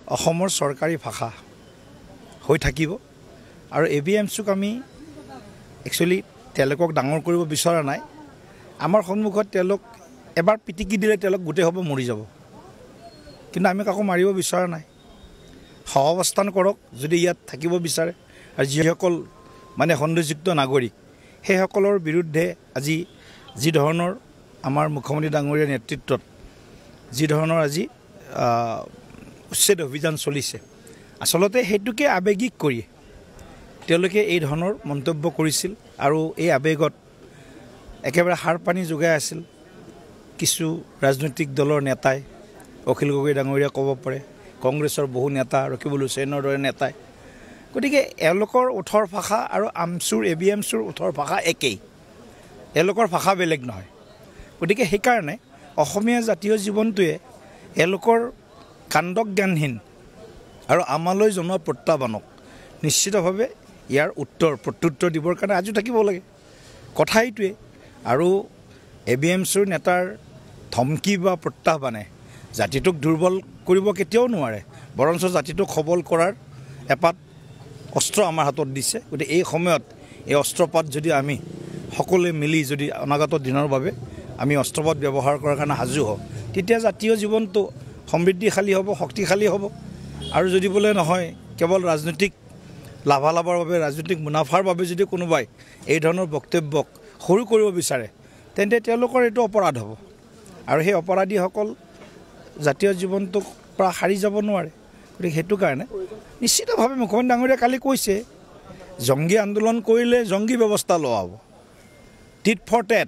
অসমৰ চৰকাৰী ভাষা হৈ থাকিব আৰু ABMCক আমি একচুৱেলি তেওঁলোকক ডাঙৰ কৰিব বিচৰা নাই আমাৰ সন্মুখত তেওঁলোক এবাৰ পিটিকি দিলে তেওঁলোক গোটেই হ'ব মৰি যাব কিন্তু আমি কাকো মাৰিব বিচৰা নাই সহাৱস্থান কৰক যদি ইয়াত থাকিব বিচাৰে আৰু যিসকল মানে সন্দেহযুক্ত নাগৰিক সেইসকলৰ বিৰুদ্ধে আজি যি ধৰণৰ আমাৰ মুখ্যমন্ত্ৰী ডাঙৰীয়াৰ নেতৃত্বত যি ধৰণৰ আজি উচ্ছেদ অভিযান চলিছে আসলতে হেতুকে আবেগিক কৰি তেওঁলোকে এই ধৰণৰ মন্তব্য কৰিছিল আৰু এই আবেগত একেবাৰে হাৰ পানী যোগাই আছিল কিছু ৰাজনৈতিক দলৰ নেতাই অখিল গগৈ ডাঙৰীয়া ক'ব পাৰে কংগ্ৰেছৰ বহু নেতা ৰকিবুল হুছেইনৰ দৰে নেতাই গতিকে এওঁলোকৰ ওঠৰ ভাষা আৰু আমচুৰ ABMCৰ ওঠৰ ভাষা একেই এওঁলোকৰ ভাষা বেলেগ নহয় গতিকে সেইকাৰণে অসমীয়া জাতীয় জীৱনটোৱে এওঁলোকৰ কাণ্ডক জ্ঞানহীন আৰু আমালৈ জনোৱা প্ৰত্যাহ্বানক নিশ্চিতভাৱে ইয়াৰ প্ৰত্যুত্তৰ দিবৰ কাৰণে আজিও থাকিব লাগে কথা এইটোৱে আৰু ABMCৰ নেতাৰ ধমকি বা প্ৰত্যাহ্বানে জাতিটোক দুৰ্বল কৰিব কেতিয়াও নোৱাৰে বৰঞ্চ জাতিটোক সবল কৰাৰ এপাত অস্ত্ৰ আমাৰ হাতত দিছে গতিকে এই সময়ত এই অস্ত্ৰপাত যদি আমি সকলোৱে মিলি যদি অনাগত দিনৰ বাবে আমি অস্ত্ৰপাত ব্যৱহাৰ কৰাৰ কাৰণে সাজু হওঁ তেতিয়া জাতীয় জীৱনটো সমৃদ্ধিশালী হ'ব শক্তিশালী হ'ব আৰু যদি বোলে নহয় কেৱল ৰাজনৈতিক লাভালাভৰ বাবে ৰাজনৈতিক মুনাফাৰ বাবে যদি কোনোবাই এই ধৰণৰ বক্তব্যক সৰু কৰিব বিচাৰে তেন্তে তেওঁলোকৰ এইটো অপৰাধ হ'ব আৰু সেই অপৰাধীসকল জাতীয় জীৱনটোক পৰা হাৰি যাব নোৱাৰে গতিকে সেইটো কাৰণে নিশ্চিতভাৱে মুখ্যমন্ত্ৰী ডাঙৰীয়াই কালি কৈছে জংগী আন্দোলন কৰিলে জংগী ব্যৱস্থা লোৱা হ'ব টিট ফৰ টেট